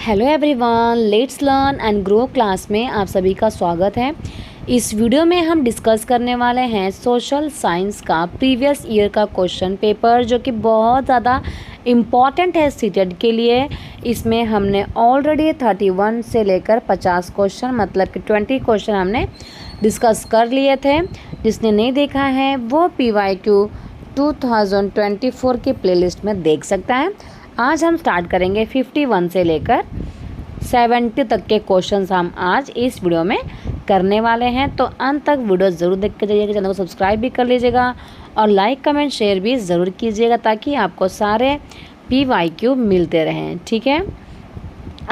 Hello everyone, let's learn and grow class में आप सभी का स्वागत है। इस वीडियो में हम डिस्कस करने वाले हैं सोशल साइंस का प्रीवियस ईयर का क्वेश्चन पेपर, जो कि बहुत ज़्यादा इम्पॉर्टेंट है सीटेट के लिए। इसमें हमने ऑलरेडी 31 से लेकर 50 क्वेश्चन मतलब कि 20 क्वेश्चन हमने डिस्कस कर लिए थे। जिसने नहीं देखा है वो PYQ 2024 की प्लेलिस्ट में देख सकता है। आज हम स्टार्ट करेंगे 51 से लेकर 70 तक के क्वेश्चंस हम आज इस वीडियो में करने वाले हैं। तो अंत तक वीडियो ज़रूर देख के जाइएगा, चैनल को सब्सक्राइब भी कर लीजिएगा और लाइक कमेंट शेयर भी ज़रूर कीजिएगा ताकि आपको सारे PYQ मिलते रहें, ठीक है।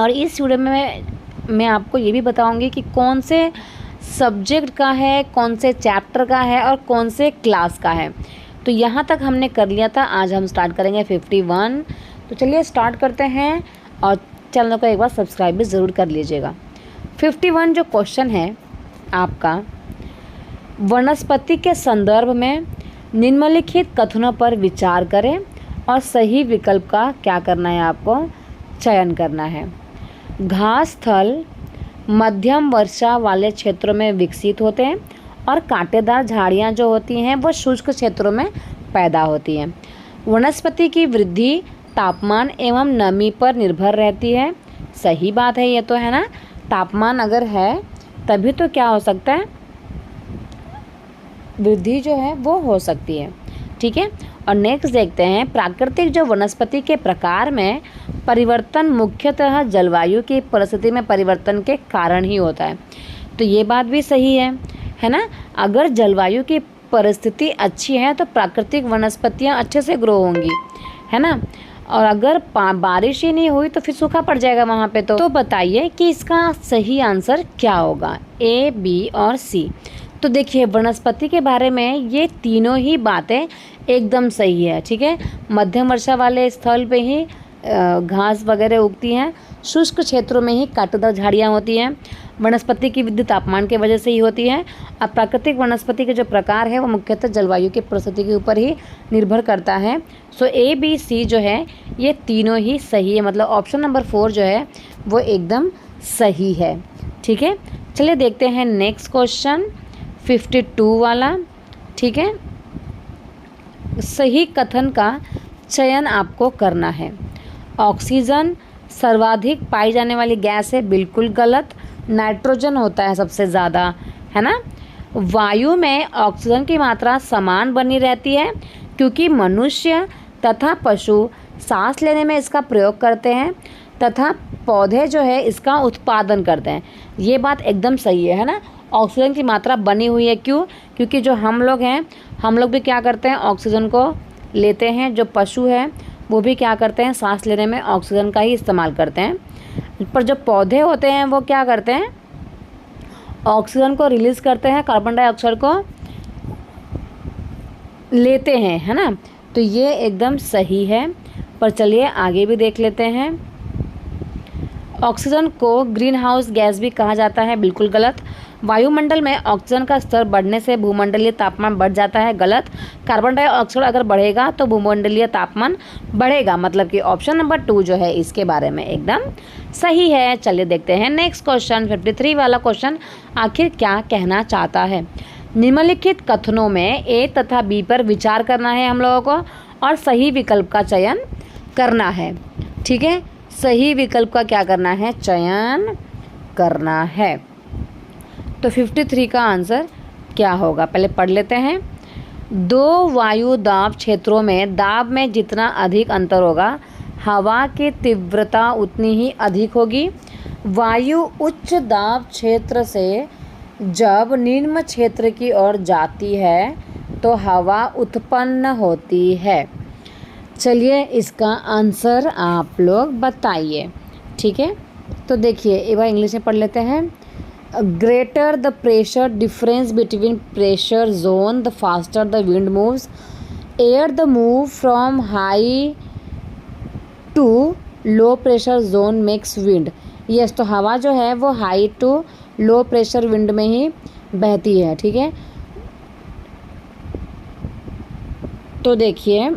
और इस वीडियो में मैं आपको ये भी बताऊँगी कि कौन से सब्जेक्ट का है, कौन से चैप्टर का है और कौन से क्लास का है। तो यहाँ तक हमने कर लिया था, आज हम स्टार्ट करेंगे 51। तो चलिए स्टार्ट करते हैं और चैनल को एक बार सब्सक्राइब भी ज़रूर कर लीजिएगा। 51 जो क्वेश्चन है आपका, वनस्पति के संदर्भ में निम्नलिखित कथनों पर विचार करें और सही विकल्प का क्या करना है, आपको चयन करना है। घास थल मध्यम वर्षा वाले क्षेत्रों में विकसित होते हैं और कांटेदार झाड़ियाँ जो होती हैं वो शुष्क क्षेत्रों में पैदा होती हैं। वनस्पति की वृद्धि तापमान एवं नमी पर निर्भर रहती है। सही बात है ये तो, है ना। तापमान अगर है तभी तो क्या हो सकता है, वृद्धि जो है वो हो सकती है, ठीक है। और नेक्स्ट देखते हैं, प्राकृतिक जो वनस्पति के प्रकार में परिवर्तन मुख्यतः जलवायु की परिस्थिति में परिवर्तन के कारण ही होता है। तो ये बात भी सही है ना। अगर जलवायु की परिस्थिति अच्छी है तो प्राकृतिक वनस्पतियाँ अच्छे से ग्रो होंगी, है ना। और अगर बारिश ही नहीं हुई तो फिर सूखा पड़ जाएगा वहाँ पे। तो बताइए कि इसका सही आंसर क्या होगा, A, B और C। तो देखिए, वनस्पति के बारे में ये तीनों ही बातें एकदम सही है, ठीक है। मध्यम वर्षा वाले स्थल पे ही घास वगैरह उगती हैं, शुष्क क्षेत्रों में ही कांटेदार झाड़ियाँ होती हैं। वनस्पति की वृद्धि तापमान की वजह से ही होती है। और प्राकृतिक वनस्पति के जो प्रकार है वो मुख्यतः जलवायु की परिस्थिति के ऊपर ही निर्भर करता है। सो A, B, C जो है ये तीनों ही सही है, मतलब ऑप्शन नंबर 4 जो है वो एकदम सही है, ठीक है। चलिए देखते हैं नेक्स्ट क्वेश्चन 52 वाला, ठीक है। सही कथन का चयन आपको करना है। ऑक्सीजन सर्वाधिक पाई जाने वाली गैस है, बिल्कुल गलत। नाइट्रोजन होता है सबसे ज़्यादा, है ना। वायु में ऑक्सीजन की मात्रा समान बनी रहती है क्योंकि मनुष्य तथा पशु सांस लेने में इसका प्रयोग करते हैं तथा पौधे जो है इसका उत्पादन करते हैं। ये बात एकदम सही है ना। ऑक्सीजन की मात्रा बनी हुई है, क्यों? क्योंकि जो हम लोग हैं, हम लोग भी क्या करते हैं, ऑक्सीजन को लेते हैं। जो पशु है वो भी क्या करते हैं, सांस लेने में ऑक्सीजन का ही इस्तेमाल करते हैं। पर जो पौधे होते हैं वो क्या करते हैं, ऑक्सीजन को रिलीज़ करते हैं, कार्बन डाइऑक्साइड को लेते हैं, है ना। तो ये एकदम सही है। पर चलिए आगे भी देख लेते हैं। ऑक्सीजन को ग्रीन हाउस गैस भी कहा जाता है, बिल्कुल गलत। वायुमंडल में ऑक्सीजन का स्तर बढ़ने से भूमंडलीय तापमान बढ़ जाता है, गलत। कार्बन डाइऑक्साइड अगर बढ़ेगा तो भूमंडलीय तापमान बढ़ेगा, मतलब कि ऑप्शन नंबर 2 जो है इसके बारे में एकदम सही है। चलिए देखते हैं नेक्स्ट क्वेश्चन 53 वाला क्वेश्चन आखिर क्या कहना चाहता है। निम्नलिखित कथनों में A तथा B पर विचार करना है हम लोगों को और सही विकल्प का चयन करना है, ठीक है। सही विकल्प का क्या करना है, चयन करना है। तो 53 का आंसर क्या होगा, पहले पढ़ लेते हैं। दो वायु दाब क्षेत्रों में दाब में जितना अधिक अंतर होगा, हवा की तीव्रता उतनी ही अधिक होगी। वायु उच्च दाब क्षेत्र से जब निम्न क्षेत्र की ओर जाती है तो हवा उत्पन्न होती है। चलिए इसका आंसर आप लोग बताइए, ठीक है। तो देखिए एक बार इंग्लिश में पढ़ लेते हैं। Greater the pressure difference between pressure zone the faster the wind moves. Air the move from high to low pressure zone makes wind. Yes, तो हवा जो है वो high to low pressure wind में ही बहती है, ठीक है। तो देखिए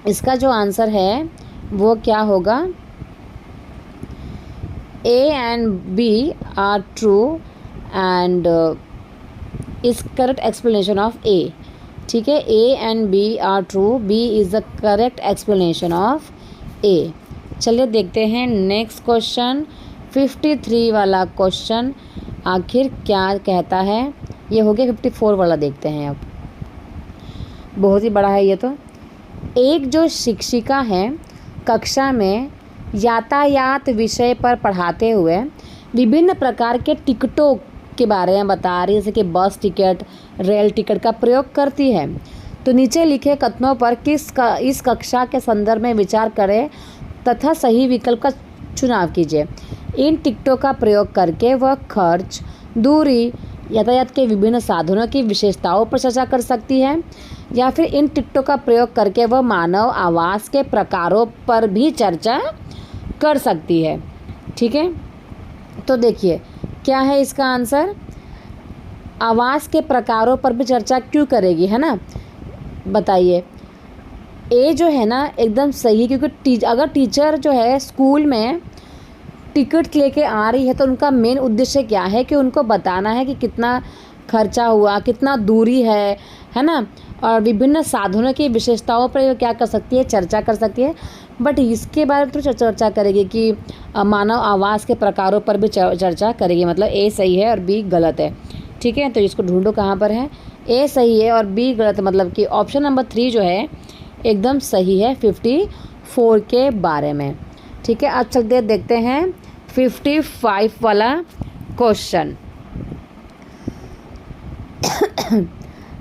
इसका जो आंसर है वो क्या होगा, A and B are true and is correct explanation of A. ठीक है, A and B are true, B is the correct explanation of A. चलिए देखते हैं नेक्स्ट क्वेश्चन 53 वाला क्वेश्चन आखिर क्या कहता है। ये हो गया 54 वाला, देखते हैं अब, बहुत ही बड़ा है ये तो। एक जो शिक्षिका है कक्षा में यातायात विषय पर पढ़ाते हुए विभिन्न प्रकार के टिकटों के बारे में बता रही है, जैसे कि बस टिकट, रेल टिकट का प्रयोग करती है। तो नीचे लिखे कथनों पर इस कक्षा के संदर्भ में विचार करें तथा सही विकल्प का चुनाव कीजिए। इन टिकटों का प्रयोग करके वह खर्च, दूरी, यातायात के विभिन्न साधनों की विशेषताओं पर चर्चा कर सकती है, या फिर इन टिकटों का प्रयोग करके वह मानव आवास के प्रकारों पर भी चर्चा कर सकती है। ठीक है, तो देखिए क्या है इसका आंसर। आवास के प्रकारों पर भी चर्चा क्यों करेगी, है ना, बताइए। ए जो है ना एकदम सही, क्योंकि अगर टीचर जो है स्कूल में टिकट लेके आ रही है तो उनका मेन उद्देश्य क्या है कि उनको बताना है कि कितना खर्चा हुआ, कितना दूरी है ना, और विभिन्न साधनों की विशेषताओं पर क्या कर सकती है, चर्चा कर सकती है। बट इसके बारे में तो चर्चा करेगी कि मानव आवास के प्रकारों पर भी चर्चा करेगी, मतलब ए सही है और बी गलत है। ठीक है, तो इसको ढूंढो कहाँ पर है। ए सही है और बी गलत है, मतलब कि ऑप्शन नंबर 3 जो है एकदम सही है 54 के बारे में। ठीक है, अब चलते देखते हैं 55 वाला क्वेश्चन।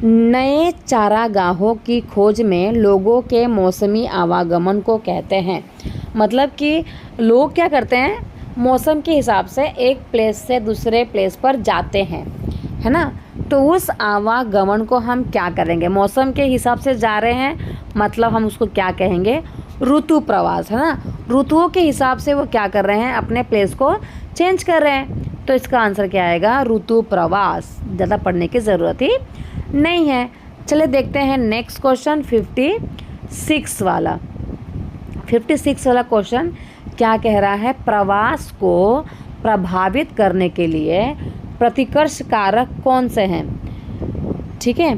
नए चारागाहों की खोज में लोगों के मौसमी आवागमन को कहते हैं। मतलब कि लोग क्या करते हैं, मौसम के हिसाब से एक प्लेस से दूसरे प्लेस पर जाते हैं, है ना। तो उस आवागमन को हम क्या करेंगे, मौसम के हिसाब से जा रहे हैं, मतलब हम उसको क्या कहेंगे, ऋतु प्रवास, है ना। ऋतुओं के हिसाब से वो क्या कर रहे हैं, अपने प्लेस को चेंज कर रहे हैं। तो इसका आंसर क्या आएगा, ऋतु प्रवास। ज़्यादा पढ़ने की ज़रूरत ही नहीं है। चलिए देखते हैं नेक्स्ट क्वेश्चन 56 वाला। 56 वाला क्वेश्चन क्या कह रहा है, प्रवास को प्रभावित करने के लिए प्रतिकर्ष कारक कौन से हैं। ठीक है,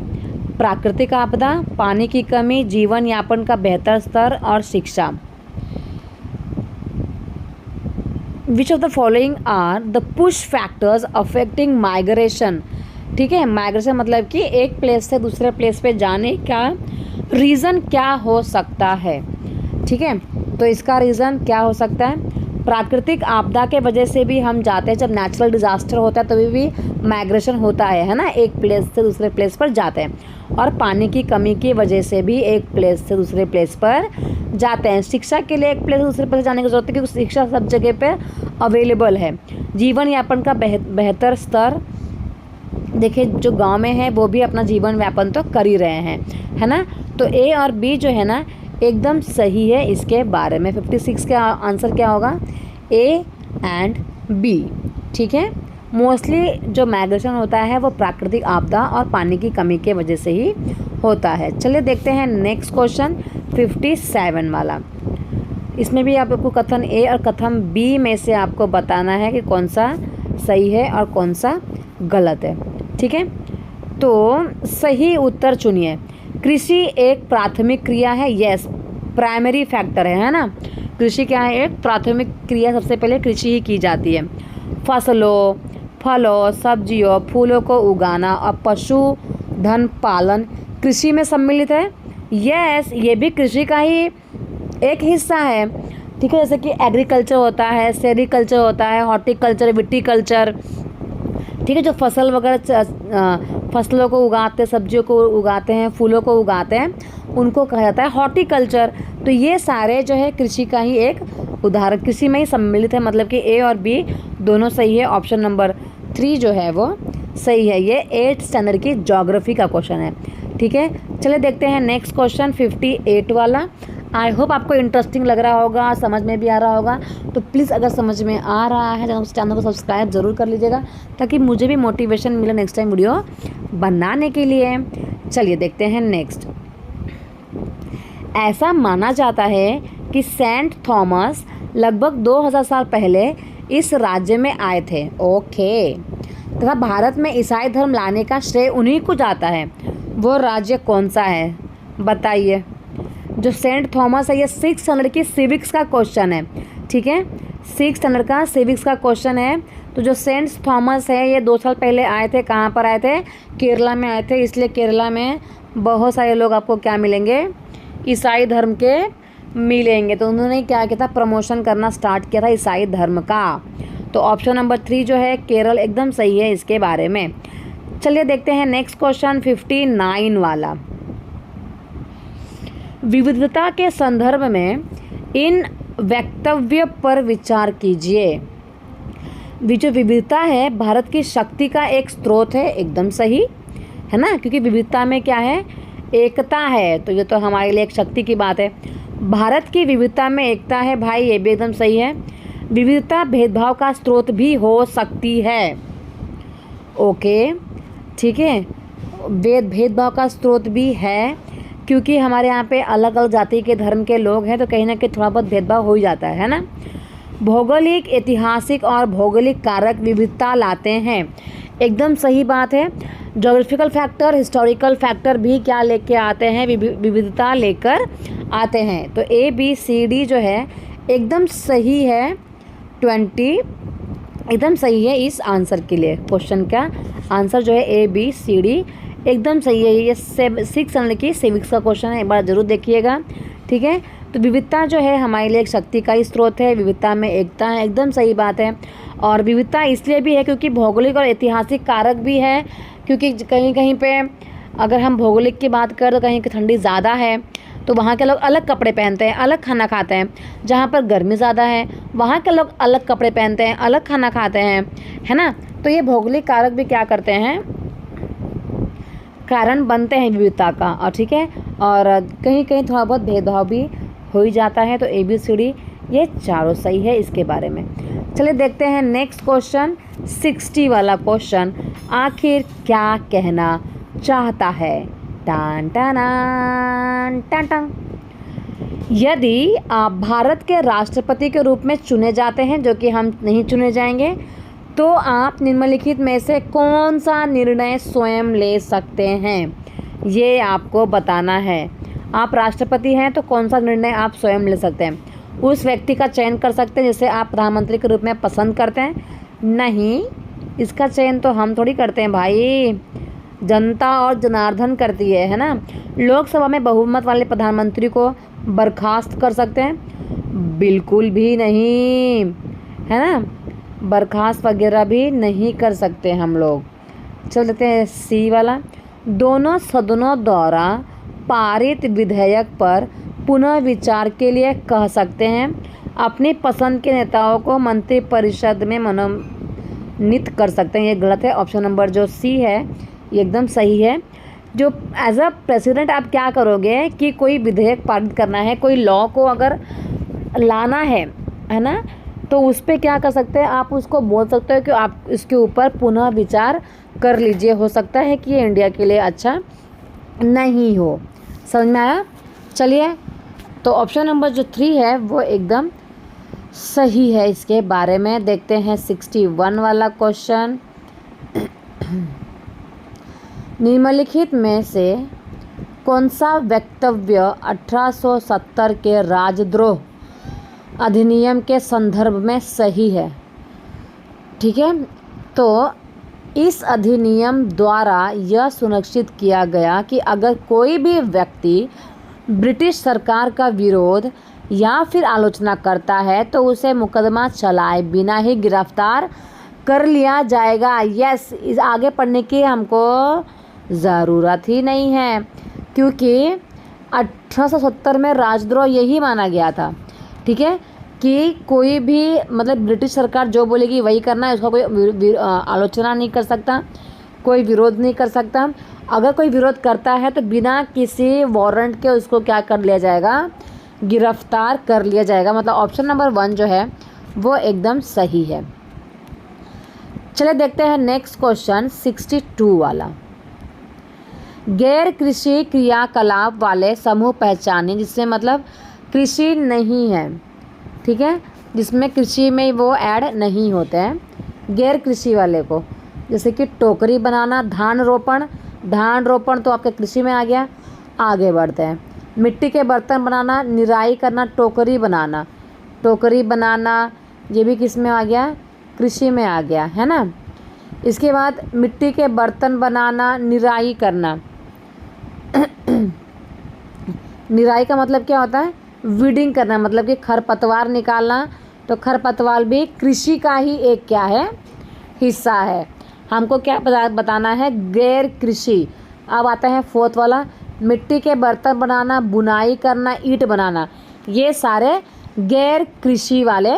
प्राकृतिक आपदा, पानी की कमी, जीवन यापन का बेहतर स्तर और शिक्षा। Which of the following are the push factors affecting migration. ठीक है, माइग्रेशन मतलब कि एक प्लेस से दूसरे प्लेस पे जाने का रीज़न क्या हो सकता है। ठीक है, तो इसका रीज़न क्या हो सकता है, प्राकृतिक आपदा के वजह से भी हम जाते हैं, जब नेचुरल डिज़ास्टर होता है तभी भी माइग्रेशन होता है ना, एक प्लेस से दूसरे प्लेस पर जाते हैं। और पानी की कमी की वजह से भी एक प्लेस से दूसरे प्लेस पर जाते हैं। शिक्षा के लिए एक प्लेस से दूसरे प्लेस जाने की ज़रूरत है क्योंकि शिक्षा सब जगह पर अवेलेबल है। जीवन यापन का बेहतर स्तर, देखिए जो गांव में है वो भी अपना जीवन यापन तो कर ही रहे हैं, है ना। तो ए और बी जो है ना एकदम सही है इसके बारे में। 56 का आंसर क्या होगा, ए एंड बी। ठीक है, मोस्टली जो माइग्रेशन होता है वो प्राकृतिक आपदा और पानी की कमी के वजह से ही होता है। चलिए देखते हैं नेक्स्ट क्वेश्चन 57 वाला। इसमें भी आपको कथन ए और कथन बी में से आपको बताना है कि कौन सा सही है और कौन सा गलत है। ठीक है, तो सही उत्तर चुनिए। कृषि एक प्राथमिक क्रिया है, यस, प्राइमरी फैक्टर है ना। कृषि क्या है, एक प्राथमिक क्रिया, सबसे पहले कृषि ही की जाती है। फसलों, फलों, सब्जियों, फूलों को उगाना और पशुधन पालन कृषि में सम्मिलित है, यस, ये भी कृषि का ही एक हिस्सा है। ठीक है, जैसे कि एग्रीकल्चर होता है, सेरिकल्चर होता है, हॉर्टिकल्चर, विटीकल्चर। ठीक है, जो फसल वगैरह फसलों को उगाते हैं, सब्जियों को उगाते हैं, फूलों को उगाते हैं, उनको कहा जाता है हॉर्टिकल्चर। तो ये सारे जो है कृषि का ही एक उदाहरण, कृषि में ही सम्मिलित है। मतलब कि ए और बी दोनों सही है। ऑप्शन नंबर 3 जो है वो सही है। ये 8th स्टैंडर्ड की ज्योग्राफी का क्वेश्चन है। ठीक है, चलिए देखते हैं नेक्स्ट क्वेश्चन 58 वाला। आई होप आपको इंटरेस्टिंग लग रहा होगा, समझ में भी आ रहा होगा। तो प्लीज़ अगर समझ में आ रहा है तो उस चैनल को सब्सक्राइब ज़रूर कर लीजिएगा ताकि मुझे भी मोटिवेशन मिले नेक्स्ट टाइम वीडियो बनाने के लिए। चलिए देखते हैं नेक्स्ट। ऐसा माना जाता है कि सेंट थॉमस लगभग 2000 साल पहले इस राज्य में आए थे। ओके, तथा भारत में ईसाई धर्म लाने का श्रेय उन्हीं को जाता है। वो राज्य कौन सा है बताइए। जो सेंट थॉमस है, ये 6 स्टैंडर्ड की सिविक्स का क्वेश्चन है, ठीक है, 6 स्टैंडर्ड का सिविक्स का क्वेश्चन है। तो जो सेंट थॉमस है ये 2 साल पहले आए थे। कहाँ पर आए थे? केरला में आए थे। इसलिए केरला में बहुत सारे लोग आपको क्या मिलेंगे? ईसाई धर्म के मिलेंगे। तो उन्होंने क्या किया था? प्रमोशन करना स्टार्ट किया था ईसाई धर्म का। तो ऑप्शन नंबर 3 जो है केरल एकदम सही है इसके बारे में। चलिए देखते हैं नेक्स्ट क्वेश्चन 59 वाला। विविधता के संदर्भ में इन वक्तव्य पर विचार कीजिए। जो विविधता है भारत की शक्ति का एक स्रोत है, एकदम सही है ना, क्योंकि विविधता में क्या है? एकता है। तो ये तो हमारे लिए एक शक्ति की बात है। भारत की विविधता में एकता है भाई, ये भी एकदम सही है। विविधता भेदभाव का स्रोत भी हो सकती है। ओके, ठीक है, भेदभाव का स्रोत भी है, क्योंकि हमारे यहाँ पे अलग अलग जाति के धर्म के लोग हैं, तो कहीं ना कहीं थोड़ा बहुत भेदभाव हो ही जाता है ना। भौगोलिक, ऐतिहासिक और भौगोलिक कारक विविधता लाते हैं, एकदम सही बात है। ज्योग्राफिकल फैक्टर, हिस्टोरिकल फैक्टर भी क्या लेके आते हैं? विविधता लेकर आते हैं। तो ABCD जो है एकदम सही है। 20 एकदम सही है इस आंसर के लिए। क्वेश्चन का आंसर जो है ABCD एकदम सही है। ये 6 स्टैंडर्ड की सिविक्स का क्वेश्चन है, एक बार ज़रूर देखिएगा, ठीक है। तो विविधता जो है हमारे लिए एक शक्ति का ही स्रोत है। विविधता में एकता है, एकदम सही बात है। और विविधता इसलिए भी है क्योंकि भौगोलिक और ऐतिहासिक कारक भी है, क्योंकि कहीं कहीं पे अगर हम भौगोलिक की बात करें तो कहीं की ठंडी ज़्यादा है तो वहाँ के लोग अलग कपड़े पहनते हैं, अलग खाना खाते हैं। जहाँ पर गर्मी ज़्यादा है वहाँ के लोग अलग कपड़े पहनते हैं, अलग खाना खाते हैं, है ना। तो ये भौगोलिक कारक भी क्या करते हैं? कारण बनते हैं विविधता का। और ठीक है, और कहीं कहीं थोड़ा बहुत भेदभाव भी हो ही जाता है। तो ABCD ये चारों सही है इसके बारे में। चलिए देखते हैं नेक्स्ट क्वेश्चन 60 वाला क्वेश्चन। आखिर क्या कहना चाहता है? टान टान टान टान। यदि आप भारत के राष्ट्रपति के रूप में चुने जाते हैं, जो कि हम नहीं चुने जाएंगे, तो आप निम्नलिखित में से कौन सा निर्णय स्वयं ले सकते हैं? ये आपको बताना है। आप राष्ट्रपति हैं तो कौन सा निर्णय आप स्वयं ले सकते हैं? उस व्यक्ति का चयन कर सकते हैं जिसे आप प्रधानमंत्री के रूप में पसंद करते हैं? नहीं, इसका चयन तो हम थोड़ी करते हैं भाई, जनता और जनार्दन करती है ना। लोकसभा में बहुमत वाले प्रधानमंत्री को बर्खास्त कर सकते हैं? बिल्कुल भी नहीं, है ना, बर्खास्त वगैरह भी नहीं कर सकते हम लोग। चल लेते हैं C वाला। दोनों सदनों द्वारा पारित विधेयक पर पुनः विचार के लिए कह सकते हैं। अपनी पसंद के नेताओं को मंत्रिपरिषद में मनोनीत कर सकते हैं। ये गलत है। ऑप्शन नंबर जो C है ये एकदम सही है। जो एज अ प्रेसिडेंट आप क्या करोगे कि कोई विधेयक पारित करना है, कोई लॉ को अगर लाना है ना, तो उस पर क्या कर सकते हैं आप? उसको बोल सकते हो कि आप इसके ऊपर पुनः विचार कर लीजिए, हो सकता है कि ये इंडिया के लिए अच्छा नहीं हो। समझ में आया? चलिए, तो ऑप्शन नंबर जो 3 है वो एकदम सही है इसके बारे में। देखते हैं 61 वाला क्वेश्चन। निम्नलिखित में से कौन सा वक्तव्य 1870 के राजद्रोह अधिनियम के संदर्भ में सही है? ठीक है, तो इस अधिनियम द्वारा यह सुनिश्चित किया गया कि अगर कोई भी व्यक्ति ब्रिटिश सरकार का विरोध या फिर आलोचना करता है तो उसे मुकदमा चलाए बिना ही गिरफ्तार कर लिया जाएगा। यस, इस आगे पढ़ने की हमको ज़रूरत ही नहीं है, क्योंकि 1870 में राजद्रोह यही माना गया था, ठीक है, कि कोई भी मतलब ब्रिटिश सरकार जो बोलेगी वही करना है, उसका कोई आलोचना नहीं कर सकता, कोई विरोध नहीं कर सकता। अगर कोई विरोध करता है तो बिना किसी वारंट के उसको क्या कर लिया जाएगा? गिरफ्तार कर लिया जाएगा। मतलब ऑप्शन नंबर 1 जो है वो एकदम सही है। चलिए देखते हैं नेक्स्ट क्वेश्चन 62 वाला। गैर कृषि क्रियाकलाप वाले समूह पहचाने, जिसमें मतलब कृषि नहीं है, ठीक है, जिसमें कृषि में वो ऐड नहीं होते हैं, गैर कृषि वाले को। जैसे कि टोकरी बनाना, धान रोपण, धान रोपण तो आपके कृषि में आ गया। आगे बढ़ते हैं। मिट्टी के बर्तन बनाना, निराई करना, टोकरी बनाना, टोकरी बनाना ये भी किस में आ गया, कृषि में आ गया, है ना। इसके बाद मिट्टी के बर्तन बनाना, निराई करना। निराई का मतलब क्या होता है, वीडिंग करना, मतलब कि खरपतवार निकालना। तो खरपतवार भी कृषि का ही एक क्या है, हिस्सा है। हमको क्या बताना है, गैर कृषि। अब आता है फोर्थ वाला, मिट्टी के बर्तन बनाना, बुनाई करना, ईंट बनाना, ये सारे गैर कृषि वाले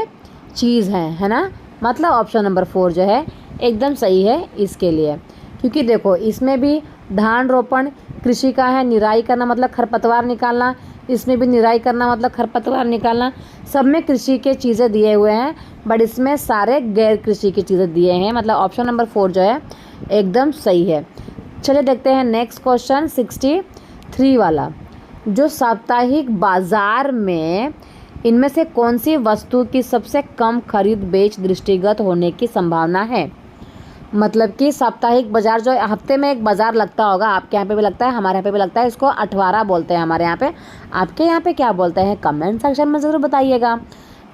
चीज़ हैं, है ना। मतलब ऑप्शन नंबर 4 जो है एकदम सही है इसके लिए, क्योंकि देखो इसमें भी धान रोपण कृषि का है, निराई करना मतलब खरपतवार निकालना, इसमें भी निराई करना मतलब खरपतवार निकालना, सब में कृषि के चीज़ें दिए हुए हैं, बट इसमें सारे गैर कृषि की चीज़ें दिए हैं। मतलब ऑप्शन नंबर 4 जो है एकदम सही है। चलिए देखते हैं नेक्स्ट क्वेश्चन 63 वाला, जो साप्ताहिक बाजार में इनमें से कौन सी वस्तु की सबसे कम खरीद बेच दृष्टिगत होने की संभावना है। मतलब कि साप्ताहिक बाजार जो हफ्ते में एक बाजार लगता होगा, आपके यहाँ पे भी लगता है, हमारे यहाँ पे भी लगता है, इसको अठवारा बोलते हैं हमारे यहाँ पे। आपके यहाँ पे क्या बोलते हैं, कमेंट सेक्शन में ज़रूर बताइएगा,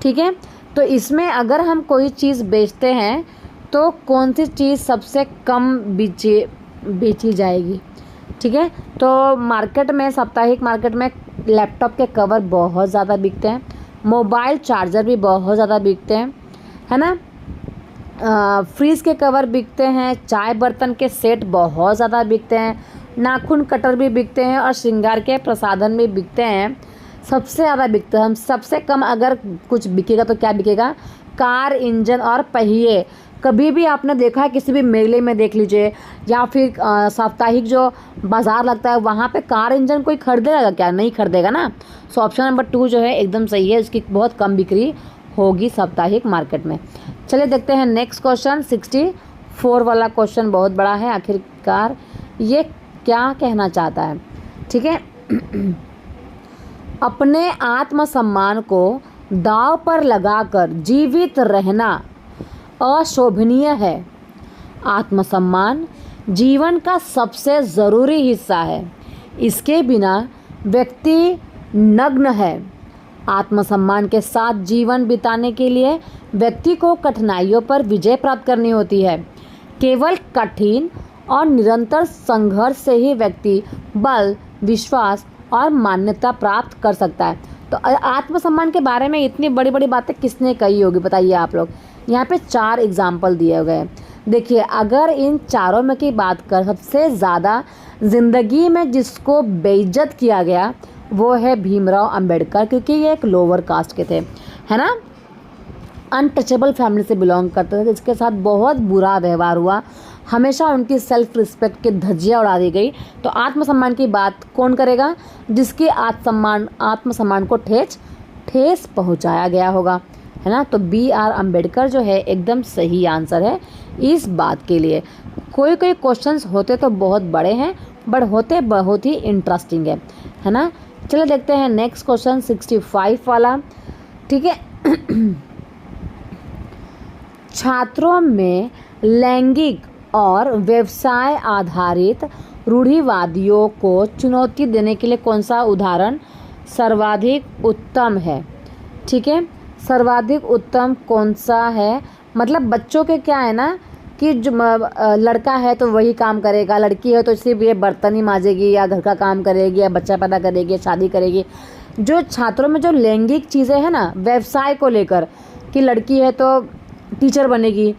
ठीक है। तो इसमें अगर हम कोई चीज़ बेचते हैं तो कौन सी चीज़ सबसे कम बेची जाएगी, ठीक है। तो मार्केट में, साप्ताहिक मार्केट में लैपटॉप के कवर बहुत ज़्यादा बिकते हैं, मोबाइल चार्जर भी बहुत ज़्यादा बिकते हैं, है ना। फ्रिज के कवर बिकते हैं, चाय बर्तन के सेट बहुत ज़्यादा बिकते हैं, नाखून कटर भी बिकते हैं और श्रृंगार के प्रसाधन भी बिकते हैं। सबसे ज़्यादा बिकते हैं, हम सबसे कम अगर कुछ बिकेगा तो क्या बिकेगा, कार, इंजन और पहिए। कभी भी आपने देखा है किसी भी मेले में देख लीजिए, या फिर साप्ताहिक जो बाज़ार लगता है वहाँ पे कार इंजन कोई खरीदेगा क्या, नहीं खरीदेगा ना। सो ऑप्शन नंबर 2 जो है एकदम सही है, इसकी बहुत कम बिक्री होगी साप्ताहिक मार्केट में। चलिए देखते हैं नेक्स्ट क्वेश्चन 64 वाला क्वेश्चन बहुत बड़ा है, आखिरकार ये क्या कहना चाहता है, ठीक है। अपने आत्मसम्मान को दांव पर लगाकर जीवित रहना अशोभनीय है। आत्मसम्मान जीवन का सबसे ज़रूरी हिस्सा है, इसके बिना व्यक्ति नग्न है। आत्मसम्मान के साथ जीवन बिताने के लिए व्यक्ति को कठिनाइयों पर विजय प्राप्त करनी होती है। केवल कठिन और निरंतर संघर्ष से ही व्यक्ति बल, विश्वास और मान्यता प्राप्त कर सकता है। तो आत्मसम्मान के बारे में इतनी बड़ी बड़ी बातें किसने कही होगी, बताइए आप लोग। यहाँ पे 4 एग्जाम्पल दिए गए हैं। देखिए अगर इन चारों में की बात कर, सबसे ज़्यादा ज़िंदगी में जिसको बेइज्जत किया गया वो है भीमराव अंबेडकर, क्योंकि ये एक लोअर कास्ट के थे, है ना, अनटचेबल फैमिली से बिलोंग करते थे, जिसके साथ बहुत बुरा व्यवहार हुआ, हमेशा उनकी सेल्फ रिस्पेक्ट की धज्जियाँ उड़ा दी गई। तो आत्मसम्मान की बात कौन करेगा, जिसकी आत्मसम्मान को ठेस पहुंचाया गया होगा, है ना। तो BR अम्बेडकर जो है एकदम सही आंसर है इस बात के लिए। कोई कोई क्वेश्चंस होते तो बहुत बड़े हैं, बट होते बहुत ही इंटरेस्टिंग है ना। चलो देखते हैं नेक्स्ट क्वेश्चन 65 वाला, ठीक है। छात्रों में लैंगिक और व्यवसाय आधारित रूढ़िवादियों को चुनौती देने के लिए कौन सा उदाहरण सर्वाधिक उत्तम है, ठीक है। सर्वाधिक उत्तम कौन सा है, मतलब बच्चों के क्या है ना कि जो लड़का है तो वही काम करेगा, लड़की है तो सिर्फ ये बर्तन ही मांजेगी या घर का काम करेगी या बच्चा पैदा करेगी या शादी करेगी। जो छात्रों में जो लैंगिक चीज़ें हैं ना, व्यवसाय को लेकर कि लड़की है तो टीचर बनेगी,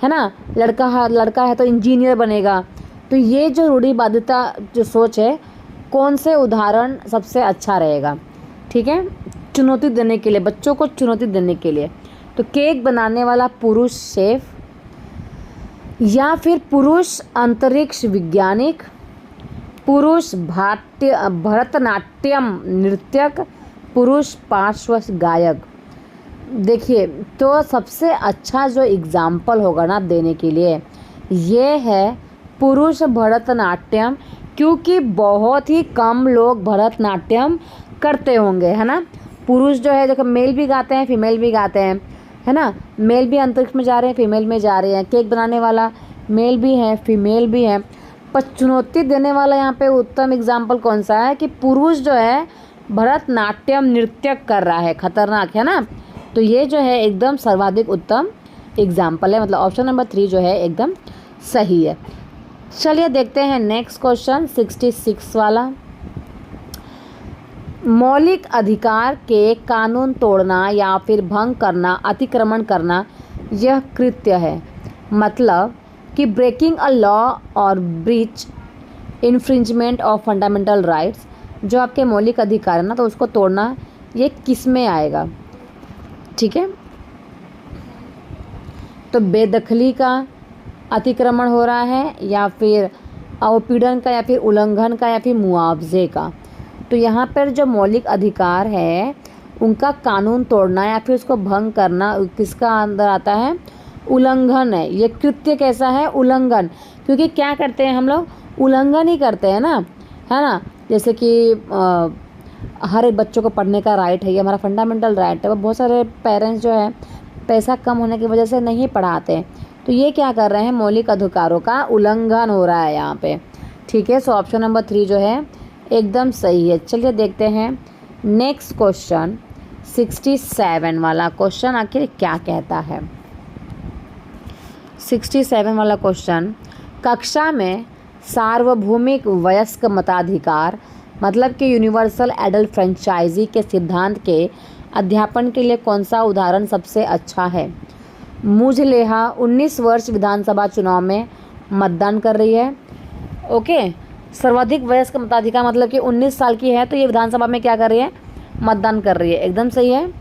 है ना, लड़का है तो इंजीनियर बनेगा, तो ये जो रूढ़िवादिता जो सोच है, कौन से उदाहरण सबसे अच्छा रहेगा, ठीक है, चुनौती देने के लिए, बच्चों को चुनौती देने के लिए। तो केक बनाने वाला पुरुष शेफ, या फिर पुरुष अंतरिक्ष वैज्ञानिक, पुरुष भरतनाट्यम नृत्यक, पुरुष पार्श्व गायक। देखिए तो सबसे अच्छा जो एग्ज़ाम्पल होगा ना देने के लिए ये है पुरुष भरतनाट्यम, क्योंकि बहुत ही कम लोग भरतनाट्यम करते होंगे, है ना। पुरुष जो है देखो मेल भी गाते हैं, फीमेल भी गाते हैं, है ना। मेल भी अंतरिक्ष में जा रहे हैं, फीमेल में जा रहे हैं। केक बनाने वाला मेल भी है, फीमेल भी है। पर चुनौती देने वाला यहाँ पे उत्तम एग्जाम्पल कौन सा है कि पुरुष जो है भरतनाट्यम नृत्य कर रहा है, खतरनाक है ना। तो ये जो है एकदम सर्वाधिक उत्तम एग्जाम्पल है, मतलब ऑप्शन नंबर 3 जो है एकदम सही है। चलिए देखते हैं नेक्स्ट क्वेश्चन 66 वाला। मौलिक अधिकार के कानून तोड़ना या फिर भंग करना, अतिक्रमण करना यह कृत्य है। मतलब कि ब्रेकिंग अ लॉ और breach infringement of fundamental rights, जो आपके मौलिक अधिकार है ना, तो उसको तोड़ना ये किस में आएगा, ठीक है। तो बेदखली का अतिक्रमण हो रहा है, या फिर अवपीड़न का, या फिर उल्लंघन का, या फिर मुआवजे का। तो यहाँ पर जो मौलिक अधिकार है उनका कानून तोड़ना या फिर उसको भंग करना किसका अंदर आता है, उल्लंघन है। ये कृत्य कैसा है, उल्लंघन। क्योंकि क्या करते हैं हम लोग, उल्लंघन ही करते हैं ना, है ना। जैसे कि हर एक बच्चों को पढ़ने का राइट है, ये हमारा फंडामेंटल राइट है। वो बहुत सारे पेरेंट्स जो है पैसा कम होने की वजह से नहीं पढ़ाते हैं, तो ये क्या कर रहे हैं, मौलिक अधिकारों का उल्लंघन हो रहा है यहाँ पे, ठीक है। सो ऑप्शन नंबर 3 जो है एकदम सही है। चलिए देखते हैं नेक्स्ट क्वेश्चन 67 वाला क्वेश्चन आखिर क्या कहता है। 67 वाला क्वेश्चन, कक्षा में सार्वभौमिक वयस्क मताधिकार मतलब कि यूनिवर्सल एडल्ट फ्रेंचाइजी के सिद्धांत के अध्यापन के लिए कौन सा उदाहरण सबसे अच्छा है। मुझलेहा 19 वर्ष विधानसभा चुनाव में मतदान कर रही है। ओके, सर्वाधिक वयस्क मताधिकार मतलब कि 19 साल की है, तो ये विधानसभा में क्या कर रही है, मतदान कर रही है, एकदम सही है,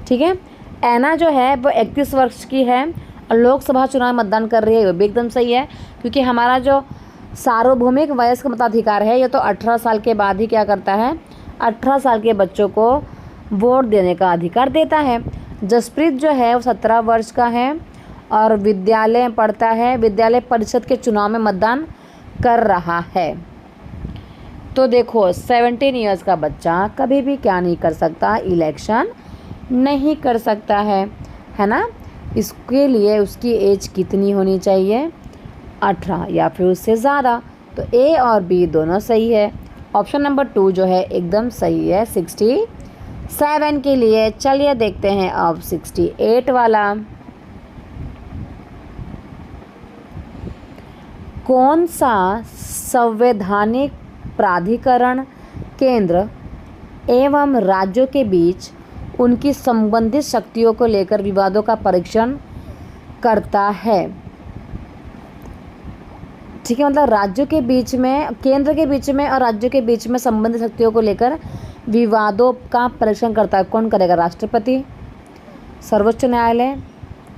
ठीक है। ऐना जो है वो 31 वर्ष की है और लोकसभा चुनाव में मतदान कर रही है, वो भी एकदम सही है। क्योंकि हमारा जो सार्वभौमिक वयस्क मताधिकार है ये तो 18 साल के बाद ही क्या करता है, 18 साल के बच्चों को वोट देने का अधिकार देता है। जसप्रीत जो है वो 17 वर्ष का है और विद्यालय में पढ़ता है, विद्यालय परिषद के चुनाव में मतदान कर रहा है। तो देखो 17 ईयर्स का बच्चा कभी भी क्या नहीं कर सकता, इलेक्शन नहीं कर सकता है ना। इसके लिए उसकी एज कितनी होनी चाहिए, 18 या फिर उससे ज़्यादा। तो ए और बी दोनों सही है। ऑप्शन नंबर 2 जो है एकदम सही है 67 के लिए। चलिए देखते हैं अब 68 वाला। कौन सा संवैधानिक प्राधिकरण केंद्र एवं राज्यों के बीच उनकी संबंधित शक्तियों को लेकर विवादों का परीक्षण करता है, ठीक है। मतलब राज्यों के बीच में, केंद्र के बीच में और राज्यों के बीच में संबंधित शक्तियों को लेकर विवादों का परीक्षण करता है। कौन करेगा, राष्ट्रपति, सर्वोच्च न्यायालय,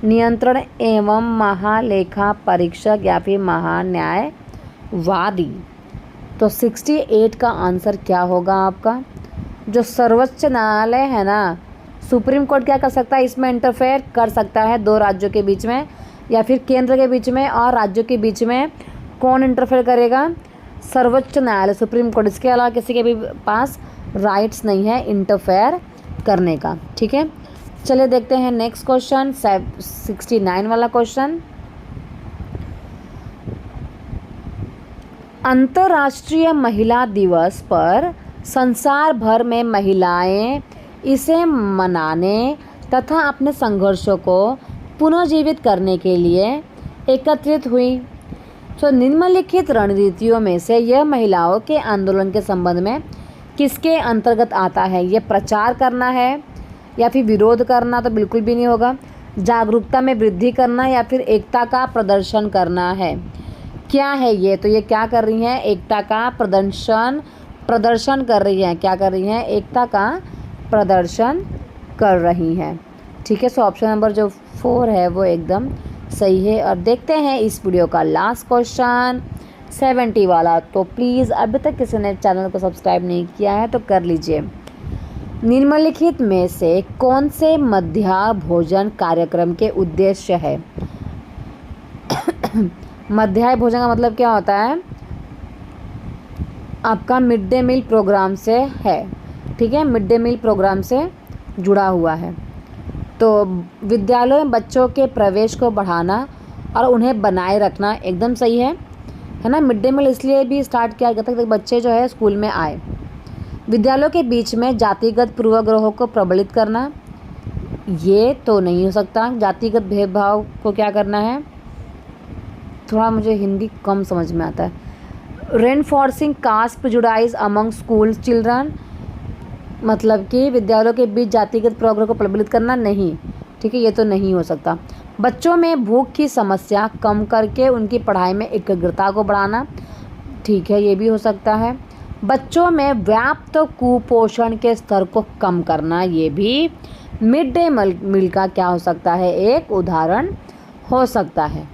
नियंत्रण एवं महालेखा परीक्षक या फिर महान्यायवादी। तो 68 का आंसर क्या होगा आपका, जो सर्वोच्च न्यायालय है ना, सुप्रीम कोर्ट क्या कर सकता है, इसमें इंटरफेयर कर सकता है दो राज्यों के बीच में या फिर केंद्र के बीच में और राज्यों के बीच में। कौन इंटरफेयर करेगा, सर्वोच्च न्यायालय, सुप्रीम कोर्ट। इसके अलावा किसी के भी पास राइट्स नहीं है इंटरफेयर करने का, ठीक है। चलिए देखते हैं नेक्स्ट क्वेश्चन 69 वाला क्वेश्चन। अंतर्राष्ट्रीय महिला दिवस पर संसार भर में महिलाएं इसे मनाने तथा अपने संघर्षों को पुनर्जीवित करने के लिए एकत्रित हुई। तो निम्नलिखित रणनीतियों में से यह महिलाओं के आंदोलन के संबंध में किसके अंतर्गत आता है। ये प्रचार करना है या फिर विरोध करना, तो बिल्कुल भी नहीं होगा। जागरूकता में वृद्धि करना या फिर एकता का प्रदर्शन करना है। क्या है ये, तो ये क्या कर रही हैं, एकता का प्रदर्शन कर रही हैं। क्या कर रही हैं, एकता का प्रदर्शन कर रही हैं, ठीक है। सो ऑप्शन नंबर जो 4 है वो एकदम सही है। और देखते हैं इस वीडियो का लास्ट क्वेश्चन 70 वाला। तो प्लीज़ अभी तक किसी ने चैनल को सब्सक्राइब नहीं किया है तो कर लीजिए। निम्नलिखित में से कौन से मध्याह्न भोजन कार्यक्रम के उद्देश्य है। मध्याह्न भोजन का मतलब क्या होता है, आपका मिड डे मील प्रोग्राम से है, ठीक है, मिड डे मील प्रोग्राम से जुड़ा हुआ है। तो विद्यालयों में बच्चों के प्रवेश को बढ़ाना और उन्हें बनाए रखना एकदम सही है ना। मिड डे मील इसलिए भी स्टार्ट किया गया था कि बच्चे जो है स्कूल में आए। विद्यालयों के बीच में जातिगत पूर्वाग्रहों को प्रबलित करना, ये तो नहीं हो सकता। जातिगत भेदभाव को क्या करना है, थोड़ा मुझे हिंदी कम समझ में आता है। Reinforcing caste prejudice among school children, मतलब कि विद्यालयों के बीच जातिगत पूर्वाग्रह को प्रबलित करना नहीं, ठीक है, ये तो नहीं हो सकता। बच्चों में भूख की समस्या कम करके उनकी पढ़ाई में एकाग्रता को बढ़ाना, ठीक है, ये भी हो सकता है। बच्चों में व्याप्त कुपोषण के स्तर को कम करना, ये भी मिड डे मील का क्या हो सकता है, एक उदाहरण हो सकता है।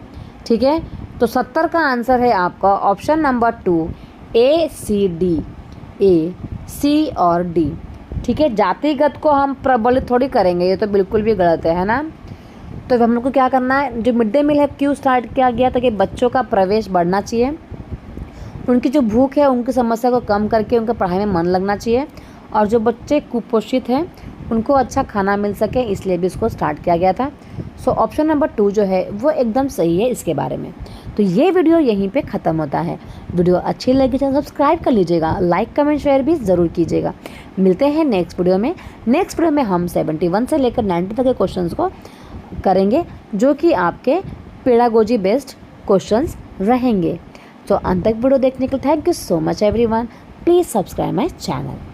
ठीक है, तो 70 का आंसर है आपका option number 2 A, C, D, A, C और D। ठीक है, जातिगत को हम प्रबलित थोड़ी करेंगे, ये तो बिल्कुल भी गलत है ना। तो हम लोग को क्या करना है, जो मिड डे मील है क्यों स्टार्ट किया गया था कि बच्चों का प्रवेश बढ़ना चाहिए, उनकी जो भूख है उनकी समस्या को कम करके उनका पढ़ाई में मन लगना चाहिए, और जो बच्चे कुपोषित हैं उनको अच्छा खाना मिल सके, इसलिए भी इसको स्टार्ट किया गया था। सो ऑप्शन नंबर 2 जो है वो एकदम सही है इसके बारे में। तो ये वीडियो यहीं पे ख़त्म होता है। वीडियो अच्छी लगी तो सब्सक्राइब कर लीजिएगा, लाइक कमेंट शेयर भी ज़रूर कीजिएगा। मिलते हैं नेक्स्ट वीडियो में। नेक्स्ट वीडियो में हम 71 से लेकर 90 तक के क्वेश्चंस को करेंगे, जो कि आपके पेडागोजी बेस्ड क्वेश्चंस रहेंगे। तो अंत तक वीडियो देखने के लिए thank you so much everyone. Please subscribe my channel.